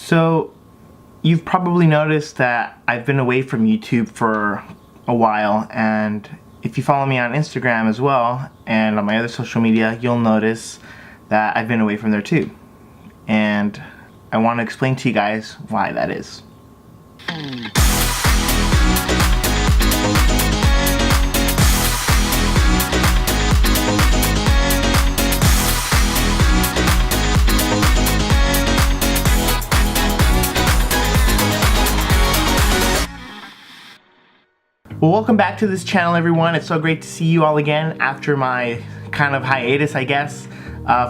So you've probably noticed that I've been away from YouTube for a while, and if you follow me on Instagram as well and on my other social media, you'll notice that I've been away from there too. And I want to explain to you guys why that is. Well, welcome back to this channel, everyone. It's so great to see you all again after my kind of hiatus, I guess,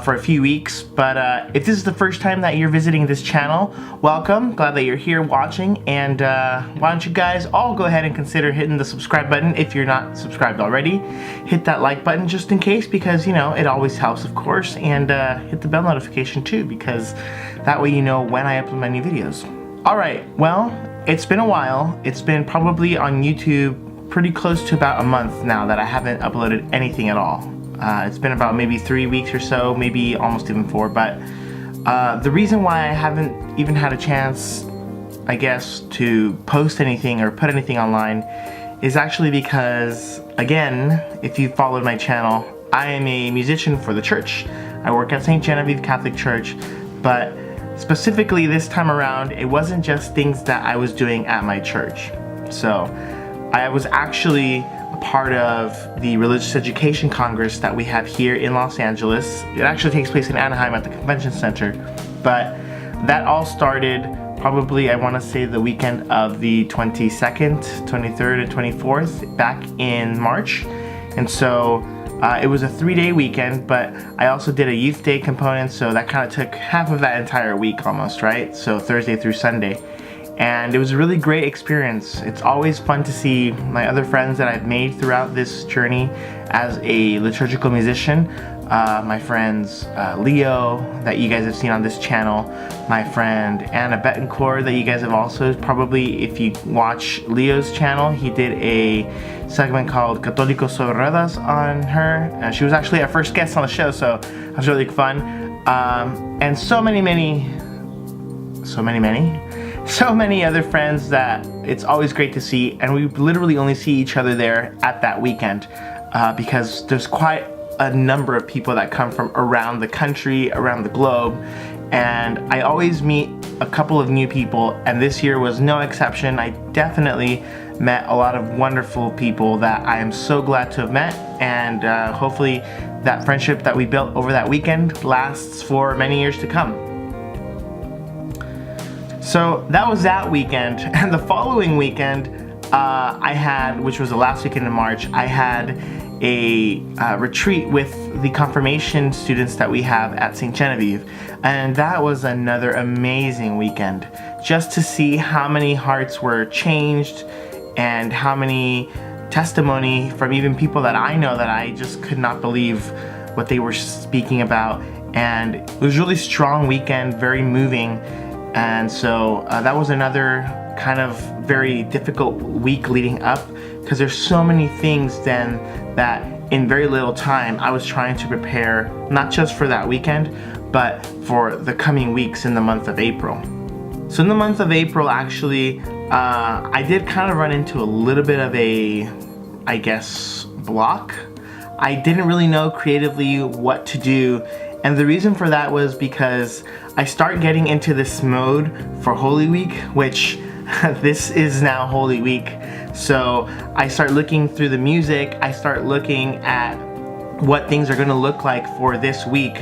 for a few weeks. But if this is the first time that you're visiting this channel, welcome. Glad that you're here watching. And why don't you guys all go ahead and consider hitting the subscribe button if you're not subscribed already. Hit that like button just in case, because, you know, it always helps, of course. And hit the bell notification too, because that way you know when I upload my new videos. Alright, well, it's been a while. It's been probably on YouTube pretty close to about a month now that I haven't uploaded anything at all. It's been about maybe 3 weeks or so, maybe almost even 4, but the reason why I haven't even had a chance, I guess, to post anything or put anything online is actually because, again, if you followed my channel, I am a musician for the church. I work at St. Genevieve Catholic Church, but specifically this time around, it wasn't just things that I was doing at my church. So I was actually a part of the Religious Education Congress that we have here in Los Angeles. It actually takes place in Anaheim at the Convention Center, but that all started probably, I want to say, the weekend of the 22nd, 23rd, and 24th back in March. And so it was a 3-day weekend, but I also did a youth day component, so that kind of took half of that entire week almost, right? So Thursday through Sunday. And it was a really great experience. It's always fun to see my other friends that I've made throughout this journey as a liturgical musician. My friends Leo, that you guys have seen on this channel, my friend Anna Betancourt, that you guys have also probably, if you watch Leo's channel, he did a segment called Católicos sobre Ruedas on her, and she was actually our first guest on the show, so it was really fun. And so many other friends that it's always great to see, and we literally only see each other there at that weekend because there's quite a number of people that come from around the country, around the globe, and I always meet a couple of new people, and this year was no exception. I definitely met a lot of wonderful people that I am so glad to have met, and hopefully that friendship that we built over that weekend lasts for many years to come. So that was that weekend, and the following weekend I had, which was the last weekend in March, I had a retreat with the confirmation students that we have at St. Genevieve, and that was another amazing weekend. Just to see how many hearts were changed and how many testimony from even people that I know that I just could not believe what they were speaking about, and it was a really strong weekend, very moving. And so that was another kind of very difficult week leading up, because there's so many things then that in very little time I was trying to prepare, not just for that weekend, but for the coming weeks in the month of April. So in the month of April, actually, I did kind of run into a little bit of a, I guess, block. I didn't really know creatively what to do. And the reason for that was because I start getting into this mode for Holy Week, which this is now Holy Week. So I start looking through the music, I start looking at what things are going to look like for this week.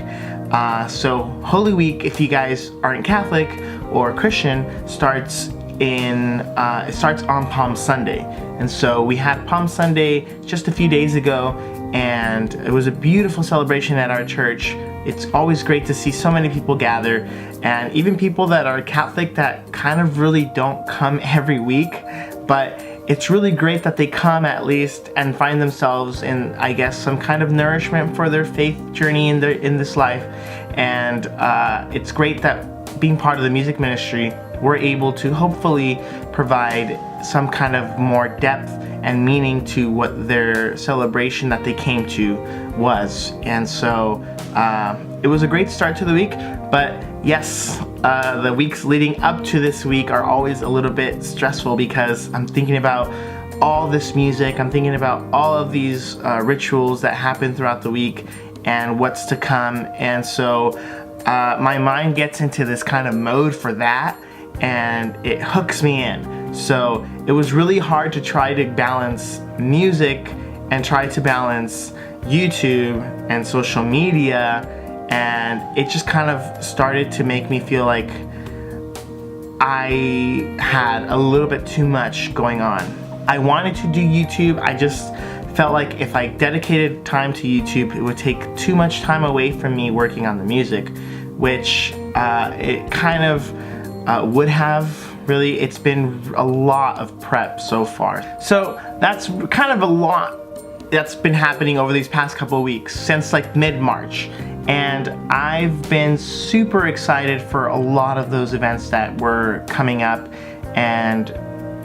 So Holy Week, if you guys aren't Catholic or Christian, starts on Palm Sunday. And so we had Palm Sunday just a few days ago, and it was a beautiful celebration at our church. It's always great to see so many people gather, and even people that are Catholic that kind of really don't come every week, but it's really great that they come at least and find themselves in, I guess, some kind of nourishment for their faith journey in this life. And it's great that being part of the music ministry, we're able to hopefully provide some kind of more depth and meaning to what their celebration that they came to was. And so it was a great start to the week, but yes, the weeks leading up to this week are always a little bit stressful because I'm thinking about all this music, I'm thinking about all of these rituals that happen throughout the week and what's to come, and so my mind gets into this kind of mode for that, and it hooks me in. So it was really hard to try to balance music and try to balance YouTube and social media, and it just kind of started to make me feel like I had a little bit too much going on. I wanted to do YouTube, I just felt like if I dedicated time to YouTube, it would take too much time away from me working on the music, which it kind of would have. Really, it's been a lot of prep so far. So that's kind of a lot that's been happening over these past couple of weeks, since like mid-March. And I've been super excited for a lot of those events that were coming up, and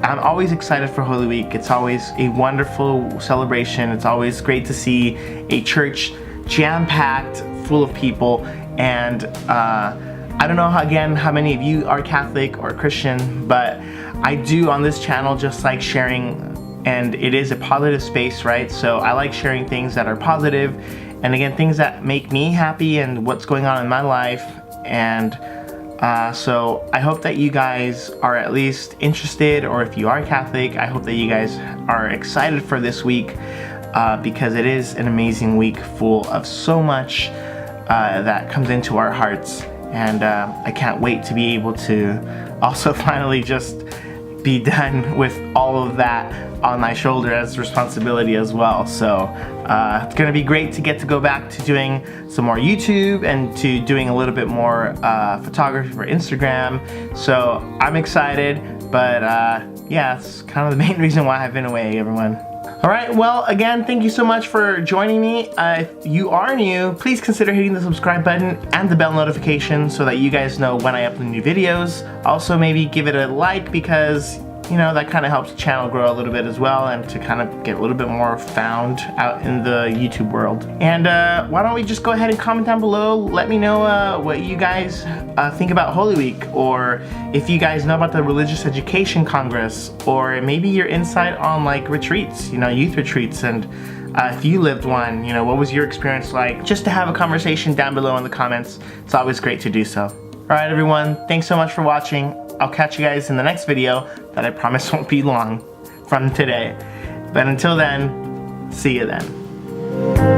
I'm always excited for Holy Week. It's always a wonderful celebration. It's always great to see a church jam-packed full of people, and I don't know how many of you are Catholic or Christian, but I do on this channel just like sharing, and it is a positive space, right? So I like sharing things that are positive, and again, things that make me happy and what's going on in my life. And so I hope that you guys are at least interested, or if you are Catholic, I hope that you guys are excited for this week, because it is an amazing week full of so much that comes into our hearts. And I can't wait to be able to also finally just be done with all of that on my shoulder as responsibility as well. So it's gonna be great to get to go back to doing some more YouTube and to doing a little bit more photography for Instagram. So I'm excited, but yeah, it's kind of the main reason why I've been away, everyone. Alright, well, again, thank you so much for joining me. If you are new, please consider hitting the subscribe button and the bell notification so that you guys know when I upload new videos. Also, maybe give it a like, because, you know, that kind of helps the channel grow a little bit as well, and to kind of get a little bit more found out in the YouTube world. And why don't we just go ahead and comment down below, let me know what you guys think about Holy Week, or if you guys know about the Religious Education Congress, or maybe your insight on like retreats, you know, youth retreats, and if you lived one, you know, what was your experience like? Just to have a conversation down below in the comments. It's always great to do so. Alright everyone, thanks so much for watching. I'll catch you guys in the next video that I promise won't be long from today. But until then, see you then.